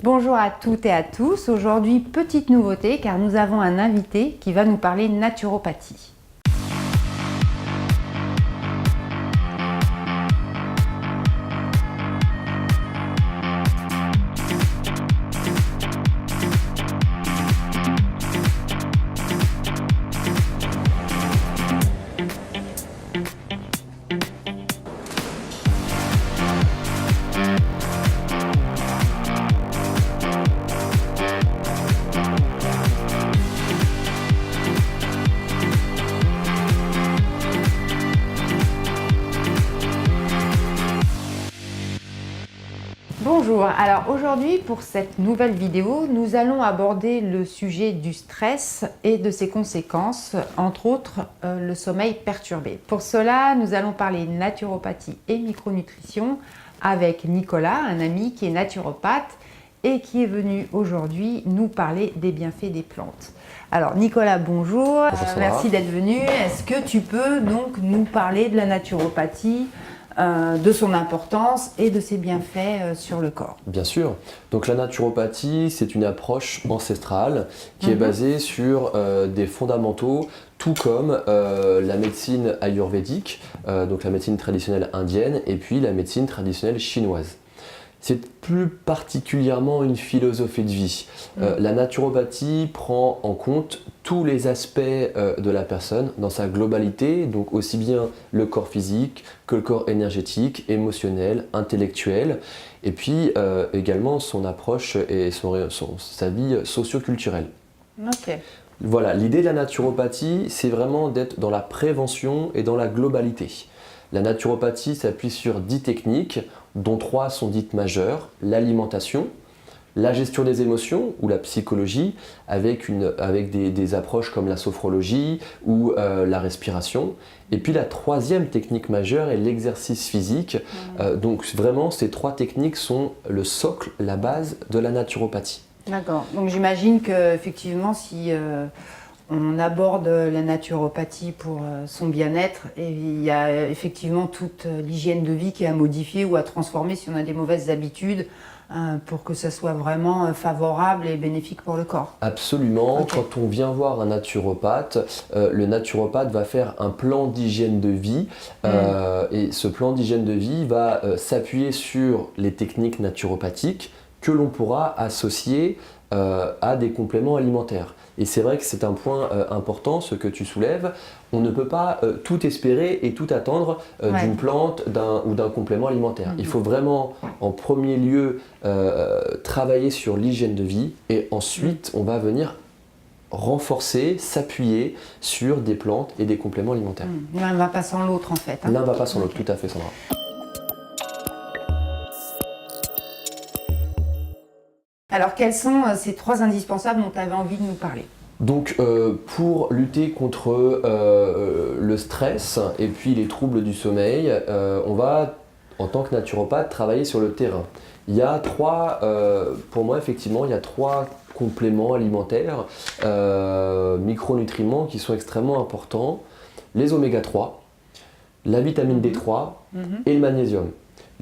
Bonjour à toutes et à tous. Aujourd'hui, petite nouveauté car nous avons un invité qui va nous parler naturopathie. Bonjour, alors aujourd'hui pour cette nouvelle vidéo, nous allons aborder le sujet du stress et de ses conséquences, entre autres le sommeil perturbé. Pour cela, nous allons parler naturopathie et micronutrition avec Nicolas, un ami qui est naturopathe et qui est venu aujourd'hui nous parler des bienfaits des plantes. Alors Nicolas, bonjour, merci d'être venu. Est-ce que tu peux donc nous parler de la naturopathie, de son importance et de ses bienfaits sur le corps? Bien sûr. Donc la naturopathie, c'est une approche ancestrale qui est basée sur des fondamentaux, tout comme la médecine ayurvédique, donc la médecine traditionnelle indienne, et puis la médecine traditionnelle chinoise. C'est plus particulièrement une philosophie de vie. La naturopathie prend en compte tous les aspects de la personne dans sa globalité, donc aussi bien le corps physique que le corps énergétique, émotionnel, intellectuel, et puis également son approche et sa vie socio-culturelle. Ok. Voilà, l'idée de la naturopathie, c'est vraiment d'être dans la prévention et dans la globalité. La naturopathie s'appuie sur 10 techniques, dont 3 sont dites majeures: l'alimentation, la gestion des émotions ou la psychologie, avec des approches comme la sophrologie ou la respiration. Et puis la troisième technique majeure est l'exercice physique. Donc vraiment, ces 3 techniques sont le socle, la base de la naturopathie. D'accord. Donc j'imagine qu'effectivement, si on aborde la naturopathie pour son bien-être, et il y a effectivement toute l'hygiène de vie qui est à modifier ou à transformer si on a des mauvaises habitudes pour que ça soit vraiment favorable et bénéfique pour le corps. Absolument. Okay. Quand on vient voir un naturopathe, le naturopathe va faire un plan d'hygiène de vie et ce plan d'hygiène de vie va s'appuyer sur les techniques naturopathiques que l'on pourra associer à des compléments alimentaires. Et c'est vrai que c'est un point important, ce que tu soulèves. On ne peut pas tout espérer et tout attendre d'une plante ou d'un complément alimentaire. Il faut vraiment, en premier lieu, travailler sur l'hygiène de vie et ensuite, on va venir renforcer, s'appuyer sur des plantes et des compléments alimentaires. L'un ne va pas sans l'autre en fait. L'un ne va pas sans l'autre, tout à fait, Sandra. Alors, quels sont ces 3 indispensables dont tu avais envie de nous parler? Donc pour lutter contre le stress et puis les troubles du sommeil, on va, en tant que naturopathe, travailler sur le terrain. Il y a pour moi effectivement, il y a 3 compléments alimentaires, micronutriments qui sont extrêmement importants: les oméga 3, la vitamine D3 et le magnésium.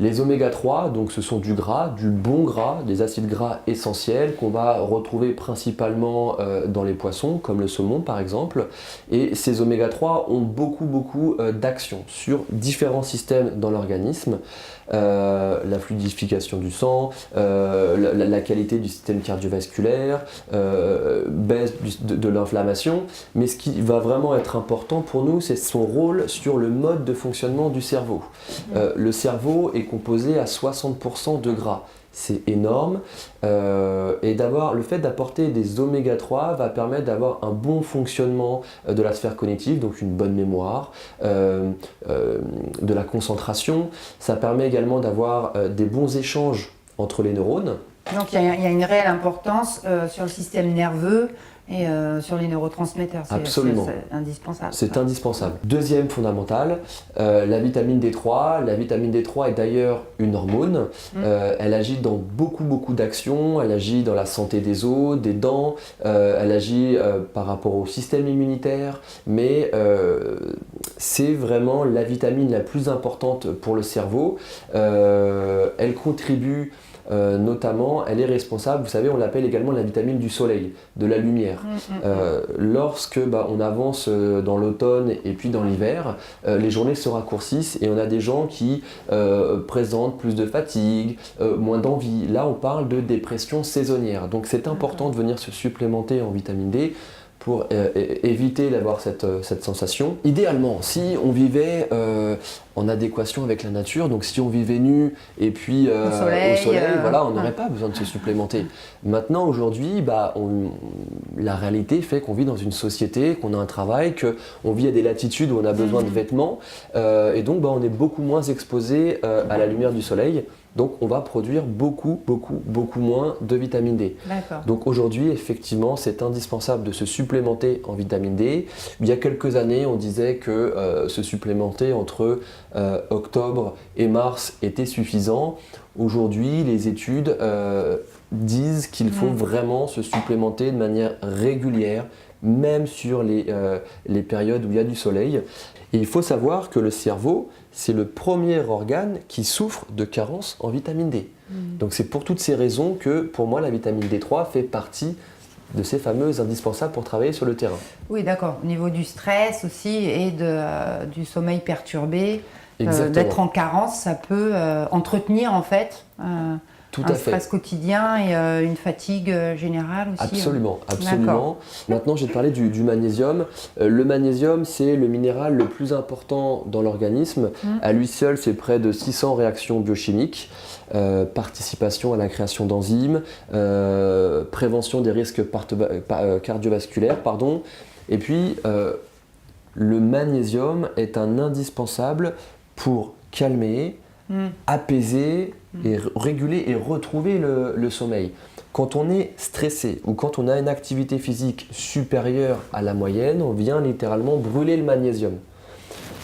Les oméga 3, donc ce sont du gras, du bon gras, des acides gras essentiels qu'on va retrouver principalement dans les poissons, comme le saumon par exemple. Et ces oméga 3 ont beaucoup d'actions sur différents systèmes dans l'organisme. La fluidification du sang, la qualité du système cardiovasculaire, baisse de l'inflammation. Mais ce qui va vraiment être important pour nous, c'est son rôle sur le mode de fonctionnement du cerveau. Le cerveau est composé à 60% de gras. C'est énorme et le fait d'apporter des oméga 3 va permettre d'avoir un bon fonctionnement de la sphère cognitive, donc une bonne mémoire, de la concentration. Ça permet également d'avoir des bons échanges entre les neurones. Donc il y a une réelle importance sur le système nerveux et sur les neurotransmetteurs. Absolument. C'est indispensable. C'est indispensable. Deuxième fondamental, la vitamine D3. La vitamine D3 est d'ailleurs une hormone. Elle agit dans beaucoup d'actions. Elle agit dans la santé des os, des dents. Elle agit par rapport au système immunitaire. Mais c'est vraiment la vitamine la plus importante pour le cerveau. Elle contribue notamment, elle est responsable, vous savez, on l'appelle également la vitamine du soleil, de la lumière. Lorsque on avance dans l'automne et puis dans l'hiver, les journées se raccourcissent et on a des gens qui présentent plus de fatigue, moins d'envie. Là, on parle de dépression saisonnière. Donc, c'est important de venir se supplémenter en vitamine D pour éviter d'avoir cette sensation. Idéalement, si on vivait en adéquation avec la nature, donc si on vivait nu et puis au soleil, voilà, on n'aurait pas besoin de se supplémenter. Maintenant, aujourd'hui, la réalité fait qu'on vit dans une société, qu'on a un travail, qu'on vit à des latitudes où on a besoin de vêtements, et donc on est beaucoup moins exposé à la lumière du soleil. Donc on va produire beaucoup moins de vitamine D. Donc aujourd'hui, effectivement, c'est indispensable de se supplémenter en vitamine D. Il y a quelques années, on disait que se supplémenter entre octobre et mars était suffisant. Aujourd'hui, les études disent qu'il faut vraiment se supplémenter de manière régulière, même sur les périodes où il y a du soleil. Et il faut savoir que le cerveau, c'est le premier organe qui souffre de carence en vitamine D. Donc c'est pour toutes ces raisons que, pour moi, la vitamine D3 fait partie de ces fameuses indispensables pour travailler sur le terrain. Oui, d'accord. Au niveau du stress aussi et du sommeil perturbé, d'être en carence, ça peut entretenir en fait un stress quotidien et une fatigue générale aussi. Absolument. Maintenant, je vais te parler du magnésium. Le magnésium, c'est le minéral le plus important dans l'organisme. À lui seul, c'est près de 600 réactions biochimiques, participation à la création d'enzymes, prévention des risques cardiovasculaires, Et puis, le magnésium est un indispensable pour calmer, apaiser, et réguler et retrouver le sommeil. Quand on est stressé ou quand on a une activité physique supérieure à la moyenne, on vient littéralement brûler le magnésium.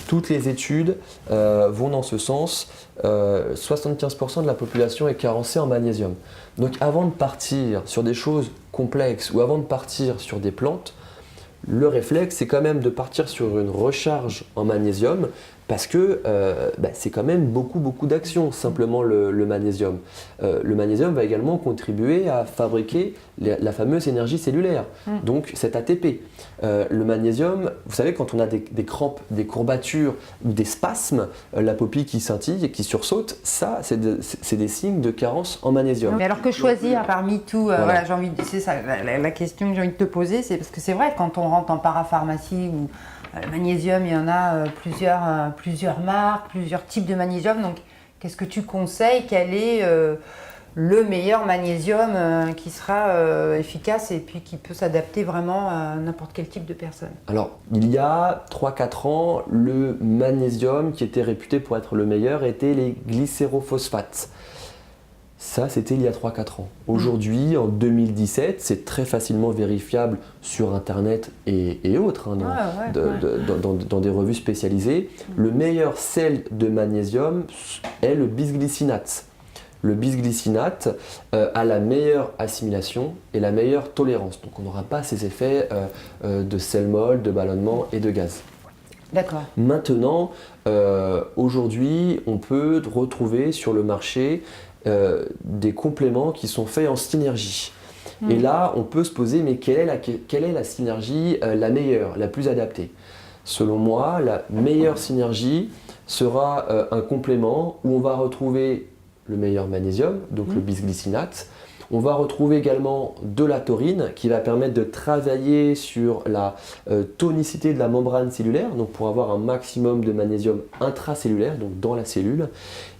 Toutes les études vont dans ce sens. 75% de la population est carencée en magnésium. Donc avant de partir sur des choses complexes ou avant de partir sur des plantes, le réflexe, c'est quand même de partir sur une recharge en magnésium parce que c'est quand même beaucoup d'actions, simplement le magnésium. Le magnésium va également contribuer à fabriquer la fameuse énergie cellulaire, donc cet ATP. Le magnésium, vous savez, quand on a des crampes, des courbatures ou des spasmes, la paupiille qui scintille et qui sursaute, ça, c'est des signes de carence en magnésium. Mais alors que choisir parmi tout j'ai envie de, c'est ça, la question que j'ai envie de te poser, c'est parce que c'est vrai, quand on rentre en parapharmacie ou le magnésium, il y en a plusieurs marques, plusieurs types de magnésium. Donc, qu'est-ce que tu conseilles? Quel est le meilleur magnésium qui sera efficace et puis qui peut s'adapter vraiment à n'importe quel type de personne? Alors, il y a 3-4 ans, le magnésium qui était réputé pour être le meilleur était les glycérophosphates. Ça, c'était il y a 3-4 ans. Aujourd'hui, en 2017, c'est très facilement vérifiable sur Internet et autres, dans des revues spécialisées. Le meilleur sel de magnésium est le bisglycinate. Le bisglycinate a la meilleure assimilation et la meilleure tolérance. Donc on n'aura pas ces effets de sel molle, de ballonnement et de gaz. D'accord. Maintenant, aujourd'hui, on peut retrouver sur le marché des compléments qui sont faits en synergie. Et là, on peut se poser, mais quelle est la synergie la meilleure, la plus adaptée? Selon moi, la meilleure synergie sera un complément où on va retrouver le meilleur magnésium, donc le bisglycinate. On va retrouver également de la taurine qui va permettre de travailler sur la tonicité de la membrane cellulaire, donc pour avoir un maximum de magnésium intracellulaire, donc dans la cellule.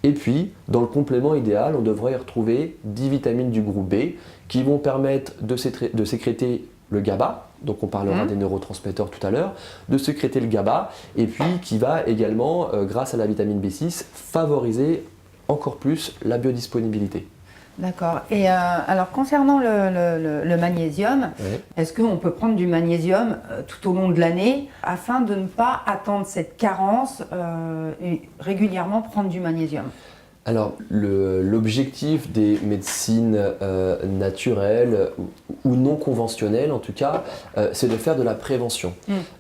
Et puis, dans le complément idéal, on devrait y retrouver 10 vitamines du groupe B qui vont permettre de sécréter le GABA, donc on parlera des neurotransmetteurs tout à l'heure, de sécréter le GABA, et puis qui va également, grâce à la vitamine B6, favoriser encore plus la biodisponibilité. D'accord. Et alors concernant le magnésium, est-ce qu'on peut prendre du magnésium tout au long de l'année afin de ne pas attendre cette carence et régulièrement prendre du magnésium? Alors l'objectif des médecines naturelles ou non conventionnelles en tout cas, c'est de faire de la prévention.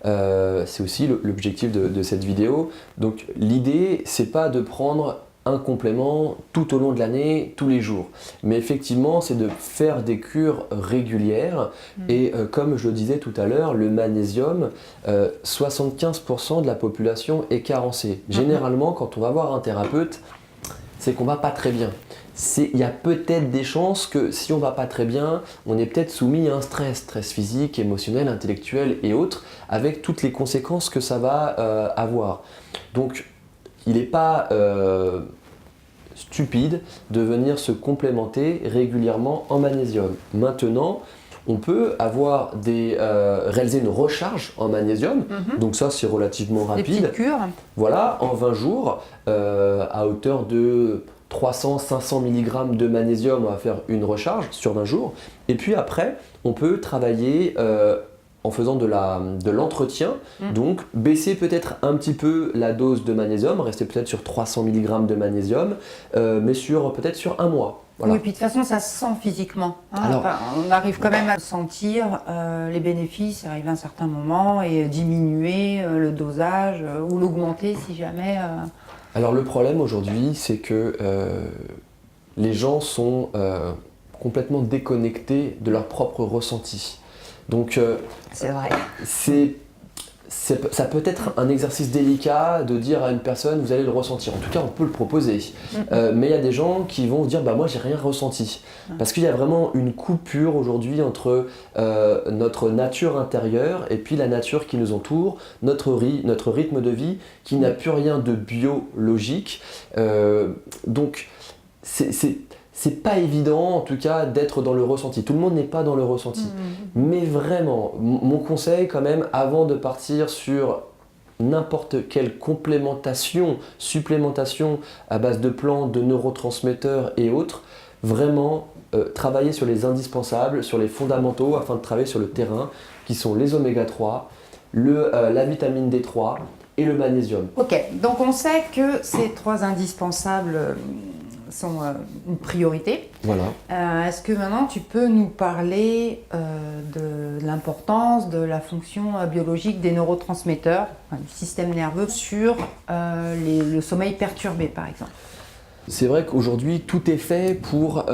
C'est aussi l'objectif de cette vidéo. Donc l'idée, c'est pas de prendre un complément tout au long de l'année, tous les jours. Mais effectivement, c'est de faire des cures régulières. Et comme je le disais tout à l'heure, le magnésium, 75% de la population est carencée. Généralement, quand on va voir un thérapeute, c'est qu'on va pas très bien. Il y a peut-être des chances que si on va pas très bien, on est peut-être soumis à un stress physique, émotionnel, intellectuel et autres, avec toutes les conséquences que ça va avoir. Donc, il n'est pas stupide de venir se complémenter régulièrement en magnésium. Maintenant, on peut réaliser une recharge en magnésium, donc ça c'est relativement rapide. Des petites cures. Voilà, en 20 jours, à hauteur de 300-500 mg de magnésium, on va faire une recharge sur 20 jours. Et puis après, on peut travailler en faisant de l'entretien, donc baisser peut-être un petit peu la dose de magnésium, rester peut-être sur 300 mg de magnésium, mais peut-être sur un mois. Voilà. Oui, puis de toute façon, ça se sent physiquement. Alors, on arrive quand même à sentir les bénéfices arriver à un certain moment et diminuer le dosage ou l'augmenter si jamais. Alors le problème aujourd'hui, c'est que les gens sont complètement déconnectés de leur propre ressenti. Donc c'est vrai. Ça peut être un exercice délicat de dire à une personne vous allez le ressentir. En tout cas, on peut le proposer. Mais il y a des gens qui vont dire bah moi j'ai rien ressenti. Parce qu'il y a vraiment une coupure aujourd'hui entre notre nature intérieure et puis la nature qui nous entoure, notre rythme de vie qui n'a plus rien de biologique. Donc c'est pas évident en tout cas d'être dans le ressenti. Tout le monde n'est pas dans le ressenti. Mais vraiment, mon conseil quand même, avant de partir sur n'importe quelle supplémentation à base de plantes, de neurotransmetteurs et autres, vraiment travailler sur les indispensables, sur les fondamentaux afin de travailler sur le terrain qui sont les oméga 3, la vitamine D3 et le magnésium. Ok, donc on sait que ces trois indispensables sont une priorité. Voilà. Est-ce que maintenant tu peux nous parler de l'importance de la fonction biologique des neurotransmetteurs, du système nerveux sur le sommeil perturbé par exemple? C'est vrai qu'aujourd'hui tout est fait pour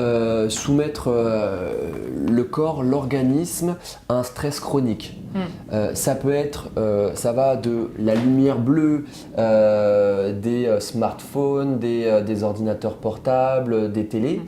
soumettre le corps, l'organisme à un stress chronique. Ça peut être, ça va de la lumière bleue, des smartphones, des ordinateurs portables, des télés,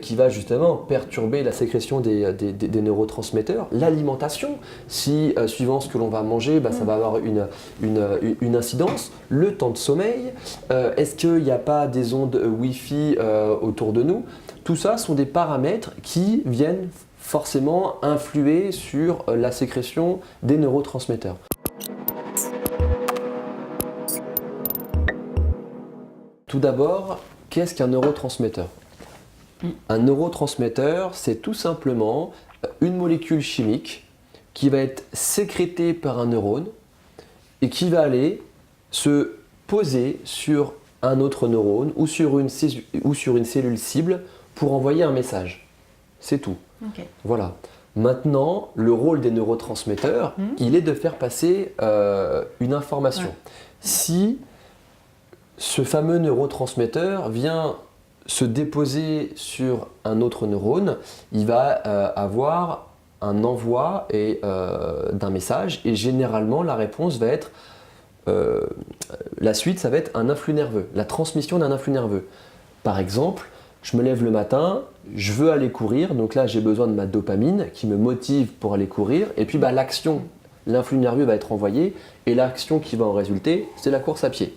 qui va justement perturber la sécrétion des neurotransmetteurs. L'alimentation, si suivant ce que l'on va manger, ça va avoir une incidence. Le temps de sommeil, est-ce qu'il n'y a pas des ondes Wi-Fi autour de nous? Tout ça sont des paramètres qui viennent forcément influer sur la sécrétion des neurotransmetteurs. Tout d'abord, qu'est-ce qu'un neurotransmetteur? Un neurotransmetteur, c'est tout simplement une molécule chimique qui va être sécrétée par un neurone et qui va aller se poser sur un autre neurone ou sur une cellule cible pour envoyer un message. C'est tout. Okay. Voilà. Maintenant, le rôle des neurotransmetteurs, il est de faire passer une information. Ouais. Si ce fameux neurotransmetteur vient se déposer sur un autre neurone, il va avoir un envoi d'un message et généralement la réponse va être la suite, ça va être un influx nerveux, la transmission d'un influx nerveux. Par exemple, je me lève le matin, je veux aller courir, donc là j'ai besoin de ma dopamine qui me motive pour aller courir, et puis l'action, l'influx nerveux va être envoyé, et l'action qui va en résulter, c'est la course à pied.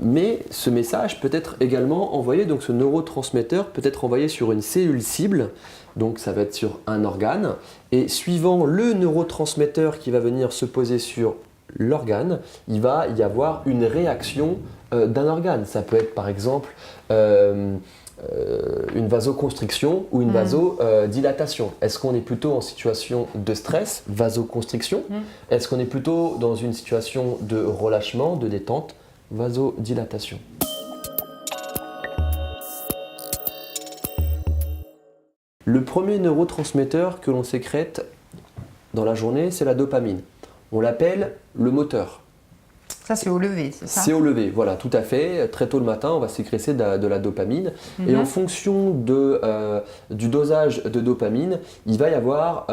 Mais ce message peut être également envoyé, donc ce neurotransmetteur peut être envoyé sur une cellule cible, donc ça va être sur un organe, et suivant le neurotransmetteur qui va venir se poser sur l'organe, il va y avoir une réaction d'un organe. Ça peut être par exemple une vasoconstriction ou une vasodilatation. Est-ce qu'on est plutôt en situation de stress, vasoconstriction? Est-ce qu'on est plutôt dans une situation de relâchement, de détente, vasodilatation? Le premier neurotransmetteur que l'on sécrète dans la journée, c'est la dopamine. On l'appelle le moteur. Ça, c'est au lever, c'est ça? C'est au lever, voilà, tout à fait. Très tôt le matin, on va sécréter de la dopamine. Et en fonction du dosage de dopamine, il va y avoir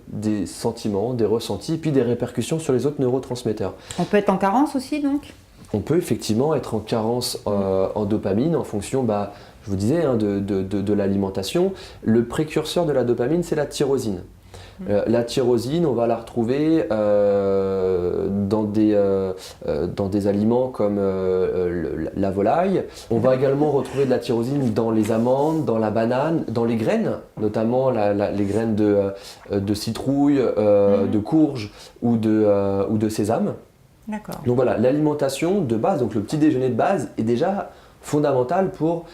des sentiments, des ressentis, puis des répercussions sur les autres neurotransmetteurs. On peut être en carence aussi, donc? On peut effectivement être en carence en dopamine en fonction, je vous disais, hein, de l'alimentation. Le précurseur de la dopamine, c'est la tyrosine. La tyrosine, on va la retrouver dans des aliments comme la volaille. On va également retrouver de la tyrosine dans les amandes, dans la banane, dans les graines, notamment les graines de citrouille, de courge ou de sésame. D'accord. Donc voilà, l'alimentation de base, donc le petit déjeuner de base, est déjà fondamentale pour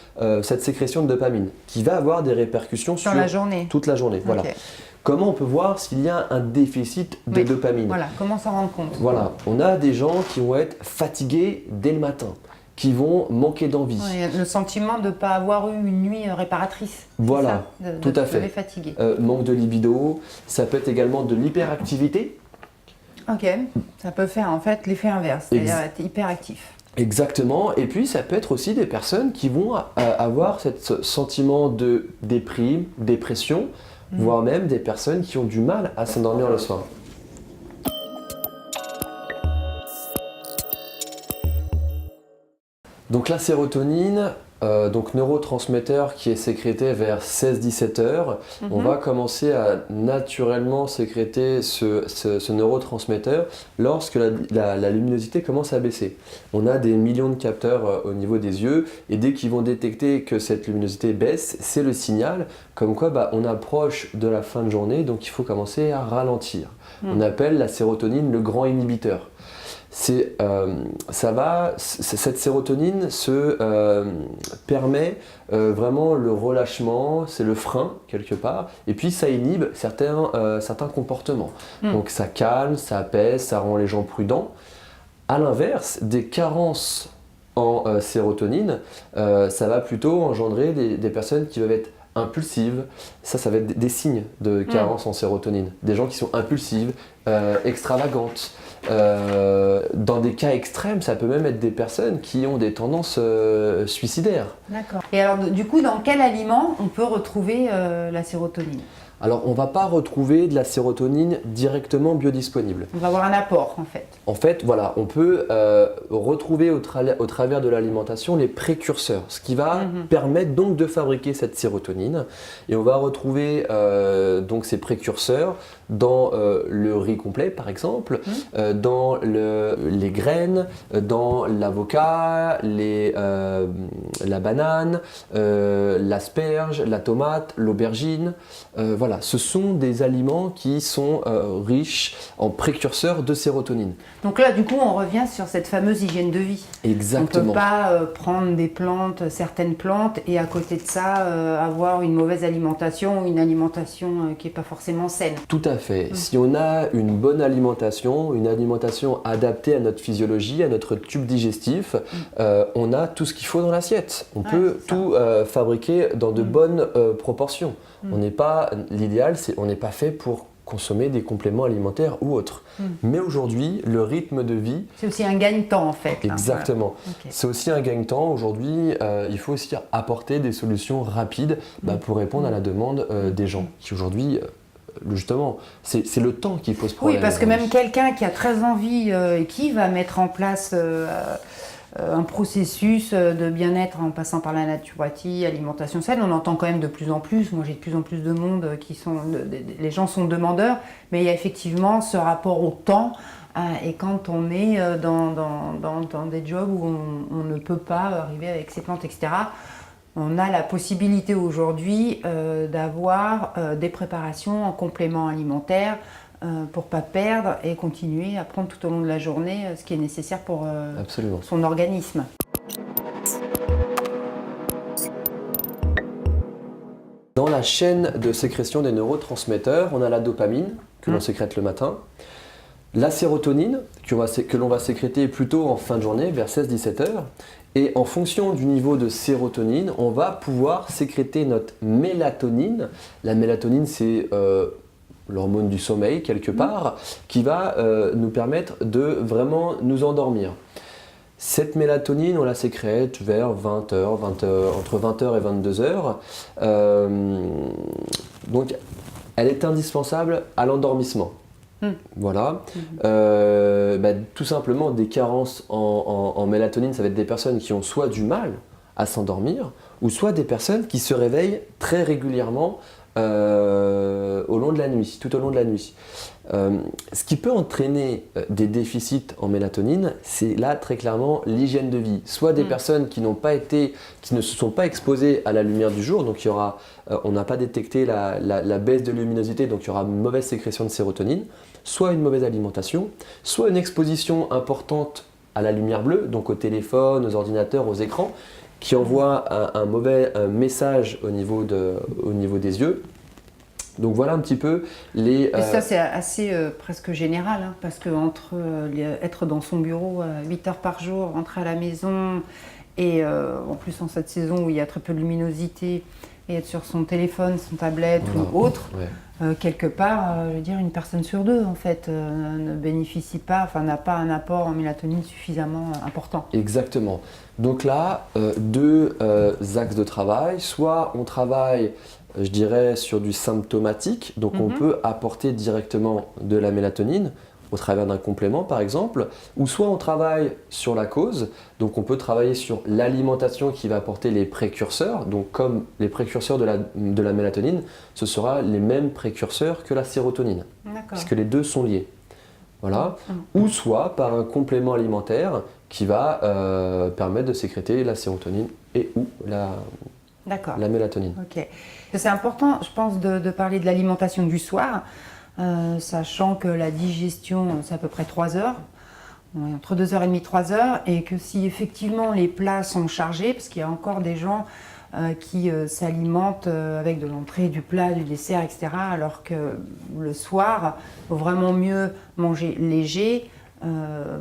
cette sécrétion de dopamine, qui va avoir des répercussions sur la journée. Toute la journée. Voilà. Okay. Comment on peut voir s'il y a un déficit de dopamine? Voilà, comment s'en rendre compte? Voilà, on a des gens qui vont être fatigués dès le matin, qui vont manquer d'envie. Le sentiment de ne pas avoir eu une nuit réparatrice. Voilà, ça, tout à fait. Fatigué. Manque de libido, ça peut être également de l'hyperactivité. Ok, ça peut faire en fait l'effet inverse, c'est-à-dire être hyperactif. Exactement, et puis ça peut être aussi des personnes qui vont avoir ce sentiment de déprime, dépression, voire même des personnes qui ont du mal à s'endormir le soir. Donc la sérotonine, donc neurotransmetteur qui est sécrété vers 16-17 heures, on va commencer à naturellement sécréter ce neurotransmetteur lorsque la luminosité commence à baisser. On a des millions de capteurs au niveau des yeux et dès qu'ils vont détecter que cette luminosité baisse, c'est le signal comme quoi on approche de la fin de journée, donc il faut commencer à ralentir. On appelle la sérotonine le grand inhibiteur. Cette sérotonine permet vraiment le relâchement, c'est le frein quelque part, et puis ça inhibe certains comportements. Donc ça calme, ça apaise, ça rend les gens prudents. À l'inverse, des carences en sérotonine, ça va plutôt engendrer des personnes qui peuvent être impulsives. Ça va être des signes de carence en sérotonine. Des gens qui sont impulsives, extravagantes. Dans des cas extrêmes, ça peut même être des personnes qui ont des tendances suicidaires. D'accord. Et alors, du coup, dans quel aliment on peut retrouver la sérotonine? Alors, on ne va pas retrouver de la sérotonine directement biodisponible. On va avoir un apport, en fait. En fait, voilà, on peut retrouver au travers de l'alimentation les précurseurs, ce qui va permettre donc de fabriquer cette sérotonine. Et on va retrouver donc ces précurseurs dans le riz complet, par exemple, dans les graines, dans l'avocat, la banane, l'asperge, la tomate, l'aubergine. Voilà, ce sont des aliments qui sont riches en précurseurs de sérotonine. Donc là, du coup, on revient sur cette fameuse hygiène de vie. Exactement. On ne peut pas prendre des plantes, certaines plantes, et à côté de ça, avoir une mauvaise alimentation ou une alimentation qui n'est pas forcément saine. Tout à fait. Si on a une bonne alimentation, une alimentation adaptée à notre physiologie, à notre tube digestif, on a tout ce qu'il faut dans l'assiette. On peut tout fabriquer dans de bonnes proportions. L'idéal, on n'est pas fait pour consommer des compléments alimentaires ou autres. Mais aujourd'hui, le rythme de vie... C'est aussi un gagne-temps en fait. Exactement. Voilà. Okay. C'est aussi un gagne-temps. Aujourd'hui, il faut aussi apporter des solutions rapides pour répondre à la demande des gens qui aujourd'hui... Justement, c'est le temps qui pose problème. Oui, parce que même quelqu'un qui a très envie et qui va mettre en place un processus de bien-être en passant par la naturopathie, alimentation saine, on entend quand même de plus en plus. Moi, j'ai de plus en plus de monde les gens sont demandeurs, mais il y a effectivement ce rapport au temps. Et quand on est dans des jobs où on ne peut pas arriver avec ses plantes, etc., on a la possibilité aujourd'hui d'avoir des préparations en complément alimentaire pour ne pas perdre et continuer à prendre tout au long de la journée ce qui est nécessaire pour son organisme. Dans la chaîne de sécrétion des neurotransmetteurs, on a la dopamine que l'on sécrète le matin, la sérotonine que l'on va sécréter plutôt en fin de journée vers 16-17 heures. Et en fonction du niveau de sérotonine, on va pouvoir sécréter notre mélatonine. La mélatonine, c'est l'hormone du sommeil quelque part, qui va nous permettre de vraiment nous endormir. Cette mélatonine, on la sécrète vers 20h, entre 20h et 22h. Donc, elle est indispensable à l'endormissement. Voilà. Tout simplement, des carences en mélatonine, ça va être des personnes qui ont soit du mal à s'endormir, ou soit des personnes qui se réveillent très régulièrement au long de la nuit, tout au long de la nuit. Ce qui peut entraîner des déficits en mélatonine, c'est là très clairement l'hygiène de vie. Soit des personnes qui ne se sont pas exposées à la lumière du jour, donc on n'a pas détecté la baisse de luminosité, donc il y aura une mauvaise sécrétion de sérotonine, soit une mauvaise alimentation, soit une exposition importante à la lumière bleue, donc au téléphone, aux ordinateurs, aux écrans, qui envoie un mauvais message au niveau des yeux. Donc voilà un petit peu les... Et ça c'est assez presque général, hein, parce que être dans son bureau 8 heures par jour, rentrer à la maison, et en plus en cette saison où il y a très peu de luminosité, et être sur son téléphone, son tablette ou autre, quelque part, je veux dire, une personne sur deux en fait ne bénéficie pas, enfin n'a pas un apport en mélatonine suffisamment important. Exactement. Donc là, deux axes de travail. Soit on travaille, je dirais, sur du symptomatique, donc on peut apporter directement de la mélatonine au travers d'un complément par exemple, ou soit on travaille sur la cause, donc on peut travailler sur l'alimentation qui va apporter les précurseurs, donc comme les précurseurs de la mélatonine, ce sera les mêmes précurseurs que la sérotonine, puisque les deux sont liés. Voilà. Ou soit par un complément alimentaire qui va permettre de sécréter la sérotonine et ou la mélatonine. Ok. C'est important, je pense, de parler de l'alimentation du soir, sachant que la digestion, c'est à peu près 3 heures, entre 2h30 et 3 heures, et que si effectivement les plats sont chargés, parce qu'il y a encore des gens qui s'alimentent avec de l'entrée, du plat, du dessert, etc., alors que le soir, il vaut vraiment mieux manger léger,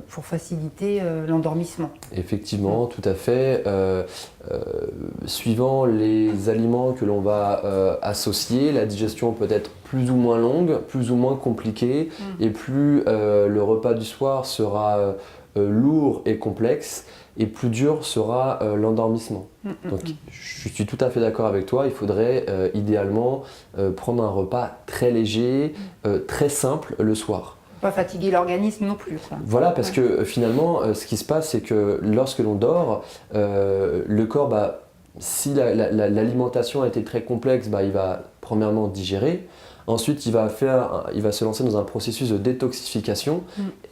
pour faciliter l'endormissement. Effectivement, tout à fait. Suivant les aliments que l'on va associer, la digestion peut être plus ou moins longue, plus ou moins compliquée, et plus le repas du soir sera lourd et complexe, et plus dur sera l'endormissement. Donc je suis tout à fait d'accord avec toi, il faudrait idéalement prendre un repas très léger, très simple le soir. Pas fatiguer l'organisme non plus, quoi. Voilà, parce que finalement, ce qui se passe, c'est que lorsque l'on dort, le corps, si l'alimentation a été très complexe, il va premièrement digérer. Ensuite, il va se lancer dans un processus de détoxification.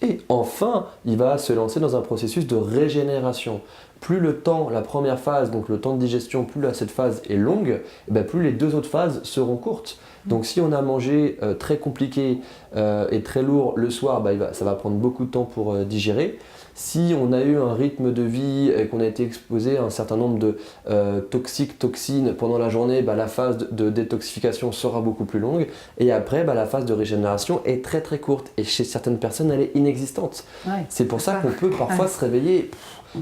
Et enfin, il va se lancer dans un processus de régénération. Plus le temps, la première phase, donc le temps de digestion, plus cette phase est longue, plus les deux autres phases seront courtes. Donc si on a mangé très compliqué et très lourd le soir, ça va prendre beaucoup de temps pour digérer. Si on a eu un rythme de vie et qu'on a été exposé à un certain nombre de toxines pendant la journée, la phase de détoxification sera beaucoup plus longue. Et après, la phase de régénération est très très courte. Et chez certaines personnes, elle est inexistante. C'est pour ça qu'on peut parfois se réveiller.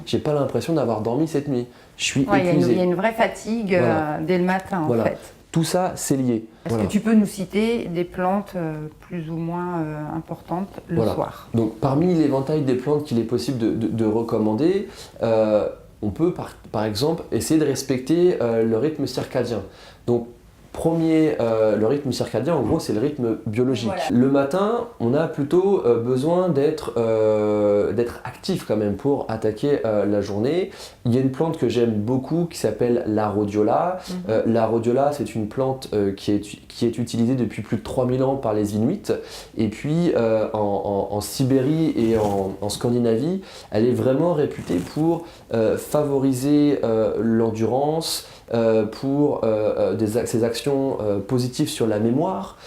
J'ai pas l'impression d'avoir dormi cette nuit. Je suis épuisé. Il y a une vraie fatigue dès le matin en fait. Tout ça, c'est lié. Est-ce que tu peux nous citer des plantes plus ou moins importantes le soir? Donc, parmi l'éventail des plantes qu'il est possible de recommander, on peut par exemple essayer de respecter le rythme circadien. Donc, le rythme circadien, en gros, c'est le rythme biologique. Voilà. Le matin, on a plutôt besoin d'être actif quand même pour attaquer la journée. Il y a une plante que j'aime beaucoup qui s'appelle la rhodiola. La rhodiola, c'est une plante qui est utilisée depuis plus de 3000 ans par les Inuits. Et puis, en Sibérie et en Scandinavie, elle est vraiment réputée pour favoriser l'endurance, pour ses actions positives sur la mémoire,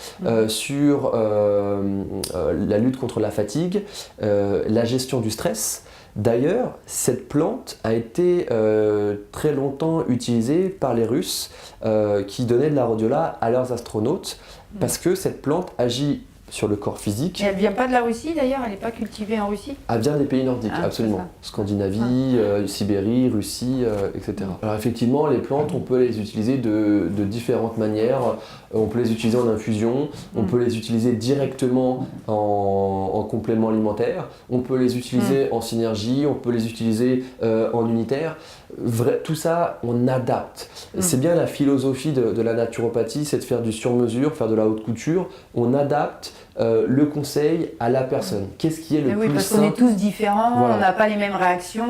sur la lutte contre la fatigue, la gestion du stress. D'ailleurs, cette plante a été très longtemps utilisée par les Russes qui donnaient de la rhodiola à leurs astronautes parce que cette plante agit sur le corps physique. Et elle ne vient pas de la Russie d'ailleurs, elle n'est pas cultivée en Russie? Elle vient des pays nordiques, Ah, absolument. Scandinavie, Sibérie, Russie, etc. Alors effectivement, les plantes, on peut les utiliser de différentes manières. On peut les utiliser en infusion, on peut les utiliser directement en complément alimentaire, on peut les utiliser en synergie, on peut les utiliser en unitaire. Tout ça, on adapte. C'est bien la philosophie de la naturopathie, c'est de faire du sur-mesure, faire de la haute couture. On adapte le conseil à la personne. Qu'est-ce qui est le plus parce simple? qu'on est tous différents, Voilà. on n'a pas les mêmes réactions.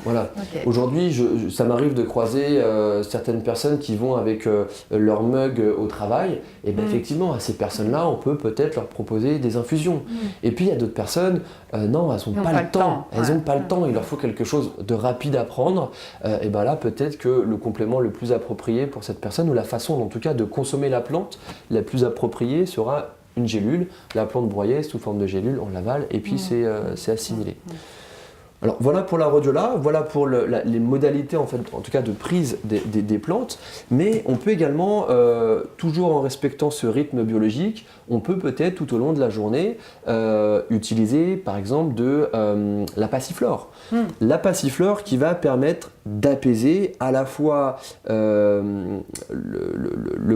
Voilà. Okay. Aujourd'hui, ça m'arrive de croiser certaines personnes qui vont avec leur mug au travail. Et bien effectivement, à ces personnes-là, on peut peut-être leur proposer des infusions. Et puis il y a d'autres personnes, non, elles n'ont pas le temps. Elles n'ont pas le temps, il leur faut quelque chose de rapide à prendre. Et bien là, peut-être que le complément le plus approprié pour cette personne, ou la façon en tout cas de consommer la plante la plus appropriée sera une gélule, la plante broyée sous forme de gélule, on l'avale et puis c'est assimilé. Alors voilà pour la rhodiola, voilà pour les modalités en tout cas de prise des plantes, mais on peut également, toujours en respectant ce rythme biologique, on peut peut-être tout au long de la journée utiliser par exemple de la passiflore. La passiflore qui va permettre d'apaiser à la fois le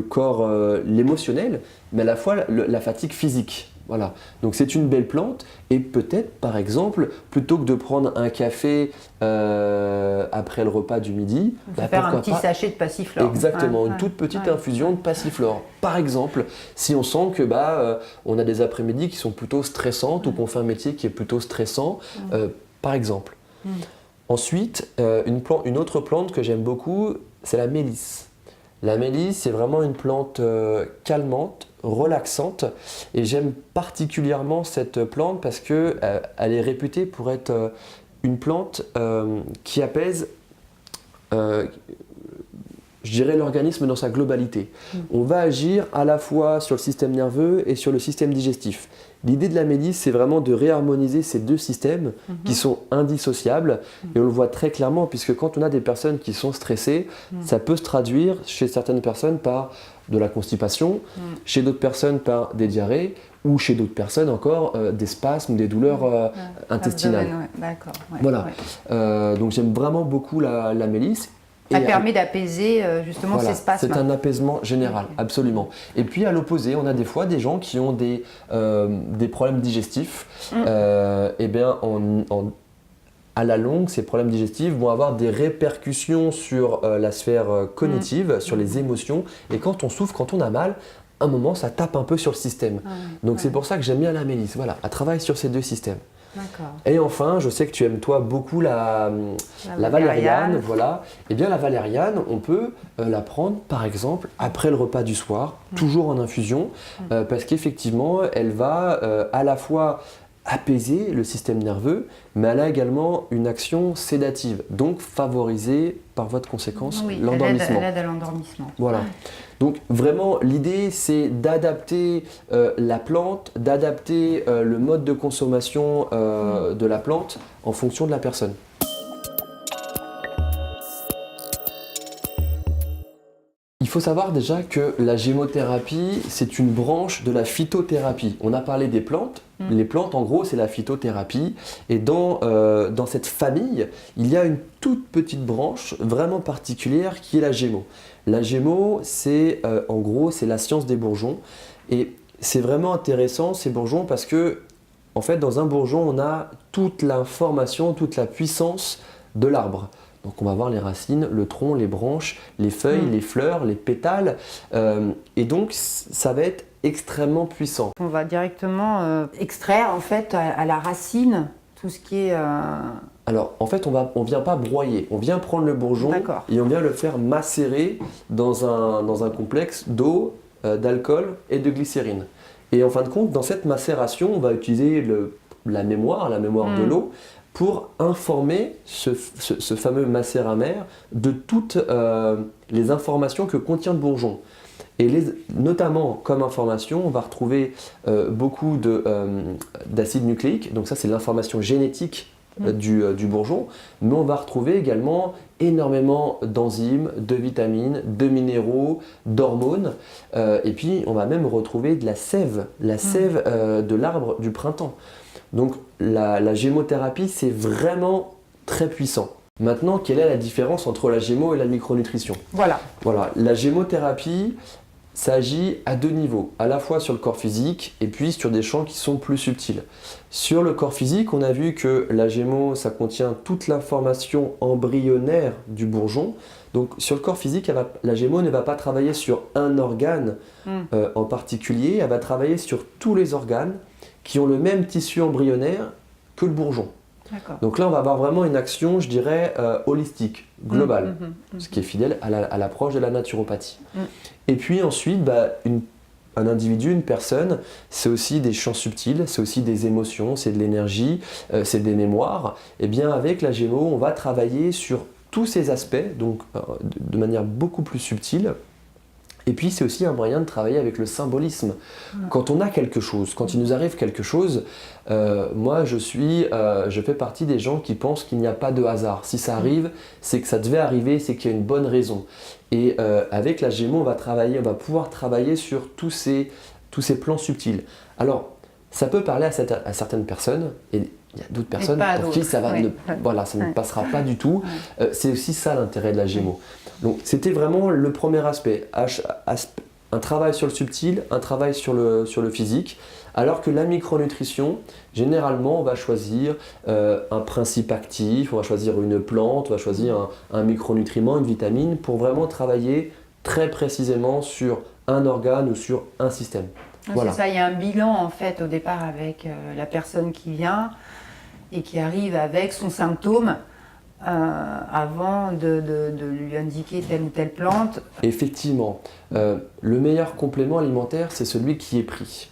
corps, l'émotionnel, mais à la fois la fatigue physique. Voilà, donc c'est une belle plante et peut-être par exemple, plutôt que de prendre un café après le repas du midi, faire un petit sachet de passiflore. Exactement, une toute petite infusion de passiflore. Par exemple, si on sent que on a des après-midi qui sont plutôt stressantes ou qu'on fait un métier qui est plutôt stressant, par exemple. Ensuite, une autre plante que j'aime beaucoup, c'est la mélisse. La mélisse, c'est vraiment une plante calmante, relaxante, et j'aime particulièrement cette plante parce que elle est réputée pour être une plante qui apaise, je dirais, l'organisme dans sa globalité. On va agir à la fois sur le système nerveux et sur le système digestif. L'idée de la mélisse, c'est vraiment de réharmoniser ces deux systèmes qui sont indissociables. Et on le voit très clairement, puisque quand on a des personnes qui sont stressées, ça peut se traduire chez certaines personnes par de la constipation, chez d'autres personnes par des diarrhées, ou chez d'autres personnes encore des spasmes, des douleurs intestinales. D'accord. Voilà. Donc j'aime vraiment beaucoup la mélisse. Elle permet d'apaiser justement ces spasmes. C'est un apaisement général, absolument. Et puis à l'opposé, on a des fois des gens qui ont des problèmes digestifs. Et bien, à la longue, ces problèmes digestifs vont avoir des répercussions sur la sphère cognitive, sur les émotions. Et quand on souffre, quand on a mal, à un moment, ça tape un peu sur le système. Donc c'est pour ça que j'aime bien la mélisse. Voilà, elle travaille sur ces deux systèmes. Et enfin, je sais que tu aimes toi beaucoup la valériane, voilà. Et bien la valériane, on peut la prendre par exemple après le repas du soir, toujours en infusion, parce qu'effectivement, elle va à la fois apaiser le système nerveux, mais elle a également une action sédative, donc favoriser par voie de conséquence l'endormissement. Elle aide à l'endormissement. Voilà. Donc vraiment, l'idée, c'est d'adapter la plante, d'adapter le mode de consommation de la plante en fonction de la personne. Il faut savoir déjà que la gémothérapie, c'est une branche de la phytothérapie. On a parlé des plantes. Les plantes, en gros, c'est la phytothérapie. Et dans cette famille, il y a une toute petite branche vraiment particulière qui est la gémo. La gémo, c'est en gros, c'est la science des bourgeons. Et c'est vraiment intéressant, ces bourgeons, parce que, en fait, dans un bourgeon, on a toute l'information, toute la puissance de l'arbre. Donc on va voir les racines, le tronc, les branches, les feuilles, les fleurs, les pétales. Et donc ça va être extrêmement puissant. On va directement extraire en fait à la racine tout ce qui est... Alors en fait on vient pas broyer, on vient prendre le bourgeon et on vient le faire macérer dans un complexe d'eau, d'alcool et de glycérine. Et en fin de compte, dans cette macération, on va utiliser la mémoire de l'eau, pour informer ce fameux macérat-mère de toutes les informations que contient le bourgeon. Et notamment comme information, on va retrouver beaucoup d'acides nucléiques, donc ça c'est l'information génétique du bourgeon, mais on va retrouver également énormément d'enzymes, de vitamines, de minéraux, d'hormones, et puis on va même retrouver de la sève de l'arbre du printemps. Donc la gémothérapie, c'est vraiment très puissant. Maintenant, quelle est la différence entre la gémo et la micronutrition? Voilà, la gémothérapie, ça agit à deux niveaux, à la fois sur le corps physique et puis sur des champs qui sont plus subtils. Sur le corps physique, on a vu que la gémo, ça contient toute l'information embryonnaire du bourgeon. Donc sur le corps physique, la gémo ne va pas travailler sur un organe en particulier, elle va travailler sur tous les organes qui ont le même tissu embryonnaire que le bourgeon. Donc là, on va avoir vraiment une action, je dirais, holistique, globale, ce qui est fidèle à l'approche de la naturopathie. Et puis ensuite, un individu, une personne, c'est aussi des champs subtils, c'est aussi des émotions, c'est de l'énergie, c'est des mémoires. Et bien avec la gémo, on va travailler sur tous ces aspects, donc de manière beaucoup plus subtile. Et puis c'est aussi un moyen de travailler avec le symbolisme. Quand on a quelque chose, quand il nous arrive quelque chose, moi je fais partie des gens qui pensent qu'il n'y a pas de hasard. Si ça arrive, c'est que ça devait arriver, c'est qu'il y a une bonne raison. Et avec la gémo, on va pouvoir travailler sur tous ces plans subtils. Alors, ça peut parler à certaines personnes, et il y a d'autres personnes pour qui ça ne passera pas du tout. C'est aussi ça l'intérêt de la gémo. Donc c'était vraiment le premier aspect, un travail sur le subtil, un travail sur le physique, alors que la micronutrition, généralement on va choisir un principe actif, on va choisir une plante, on va choisir un micronutriment, une vitamine, pour vraiment travailler très précisément sur un organe ou sur un système. Voilà. C'est ça, il y a un bilan en fait au départ avec la personne qui vient et qui arrive avec son symptôme. Avant de lui indiquer telle ou telle plante. Effectivement, le meilleur complément alimentaire, c'est celui qui est pris.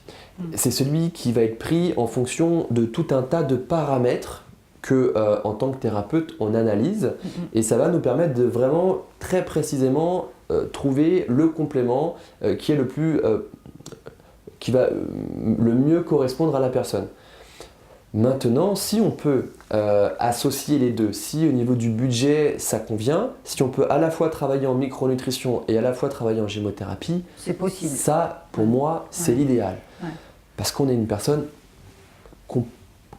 C'est celui qui va être pris en fonction de tout un tas de paramètres que, en tant que thérapeute, on analyse. Et ça va nous permettre de vraiment très précisément trouver le complément qui va le mieux correspondre à la personne. Maintenant, si on peut associer les deux, si au niveau du budget ça convient, si on peut à la fois travailler en micronutrition et à la fois travailler en gémothérapie, c'est possible. Ça, pour moi, c'est l'idéal. Parce qu'on est une personne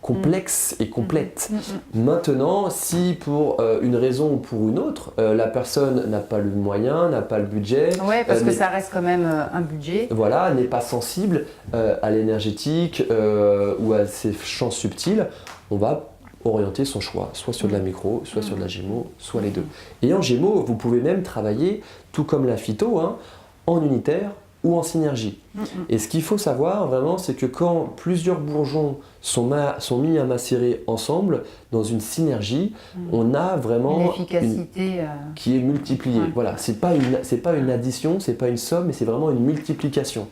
complexe et complète. Maintenant, si pour une raison ou pour une autre, la personne n'a pas le moyen, n'a pas le budget... Oui, parce que ça reste quand même un budget. Voilà, n'est pas sensible à l'énergétique ou à ces champs subtils, on va orienter son choix, soit sur de la micro, soit sur de la gémo, soit les deux. Et en gémo, vous pouvez même travailler, tout comme la phyto, en unitaire ou en synergie. Et ce qu'il faut savoir vraiment, c'est que quand plusieurs bourgeons sont mis à macérer ensemble, dans une synergie, on a vraiment une efficacité qui est multipliée. Voilà, c'est pas une addition, c'est pas une somme, mais c'est vraiment une multiplication.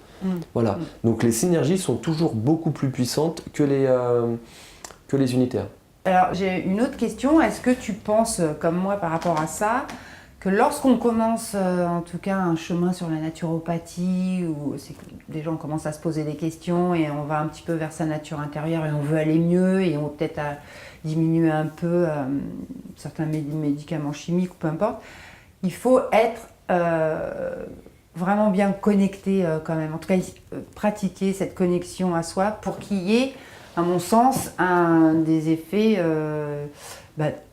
Voilà. Donc les synergies sont toujours beaucoup plus puissantes que les unitaires. Alors j'ai une autre question, est-ce que tu penses, comme moi par rapport à ça, que lorsqu'on commence en tout cas un chemin sur la naturopathie, où des gens commencent à se poser des questions et on va un petit peu vers sa nature intérieure et on veut aller mieux et on peut-être à diminuer un peu certains médicaments chimiques ou peu importe, il faut être vraiment bien connecté quand même, en tout cas pratiquer cette connexion à soi pour qu'il y ait, à mon sens, des effets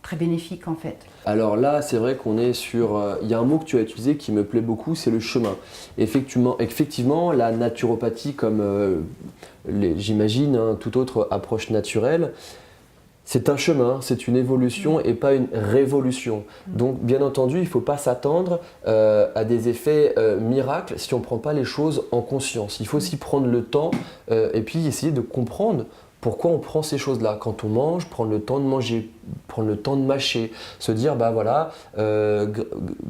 très bénéfiques en fait. Alors là, c'est vrai qu'on est sur... Il y a un mot que tu as utilisé qui me plaît beaucoup, c'est le chemin. Effectivement, la naturopathie, comme j'imagine toute autre approche naturelle, c'est un chemin, c'est une évolution et pas une révolution. Donc bien entendu, il ne faut pas s'attendre à des effets miracles si on ne prend pas les choses en conscience. Il faut aussi prendre le temps et puis essayer de comprendre pourquoi on prend ces choses-là. Quand on mange, prendre le temps de manger, prendre le temps de mâcher, se dire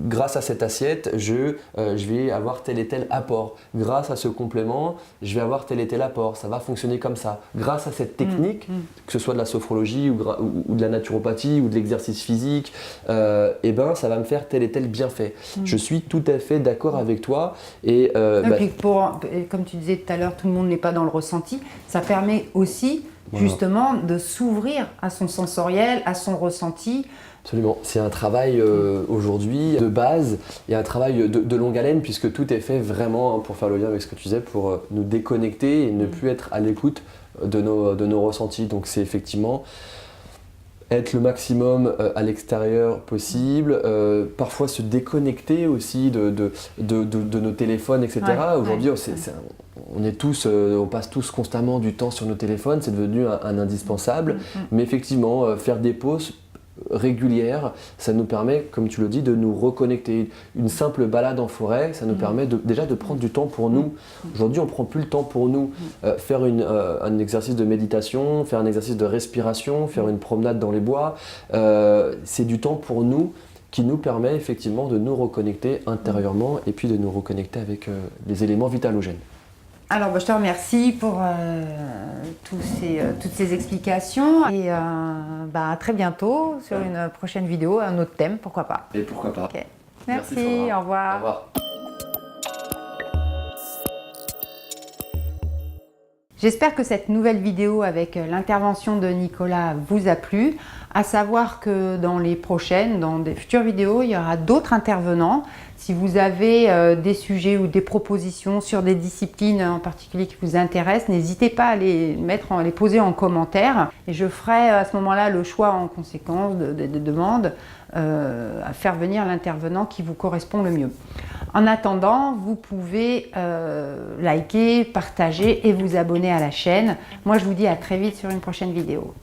grâce à cette assiette, je vais avoir tel et tel apport. Grâce à ce complément, je vais avoir tel et tel apport. Ça va fonctionner comme ça. Grâce à cette technique, que ce soit de la sophrologie ou de la naturopathie ou de l'exercice physique, ça va me faire tel et tel bienfait. Je suis tout à fait d'accord avec toi. Puis comme tu disais tout à l'heure, tout le monde n'est pas dans le ressenti. Ça permet aussi justement de s'ouvrir à son sensoriel, à son ressenti. Absolument. C'est un travail aujourd'hui de base et un travail de longue haleine puisque tout est fait vraiment, hein, pour faire le lien avec ce que tu disais, pour nous déconnecter et ne plus être à l'écoute de nos ressentis. Donc c'est effectivement être le maximum à l'extérieur possible, parfois se déconnecter aussi de nos téléphones, etc. Aujourd'hui, on passe tous constamment du temps sur nos téléphones, c'est devenu un indispensable, mais effectivement, faire des pauses régulière, ça nous permet, comme tu le dis, de nous reconnecter. Une simple balade en forêt, ça nous permet déjà de prendre du temps pour nous. Aujourd'hui, on ne prend plus le temps pour nous. Faire un exercice de méditation, faire un exercice de respiration, faire une promenade dans les bois, c'est du temps pour nous qui nous permet effectivement de nous reconnecter intérieurement et puis de nous reconnecter avec les éléments vitalogènes. Alors, je te remercie pour toutes ces explications et à très bientôt sur une prochaine vidéo, un autre thème, pourquoi pas. Et pourquoi pas. Okay. Merci, au revoir. Au revoir. J'espère que cette nouvelle vidéo avec l'intervention de Nicolas vous a plu. À savoir que dans des futures vidéos, il y aura d'autres intervenants. Si vous avez des sujets ou des propositions sur des disciplines en particulier qui vous intéressent, n'hésitez pas à les poser en commentaire. Et je ferai à ce moment-là le choix en conséquence des demandes à faire venir l'intervenant qui vous correspond le mieux. En attendant, vous pouvez liker, partager et vous abonner à la chaîne. Moi, je vous dis à très vite sur une prochaine vidéo.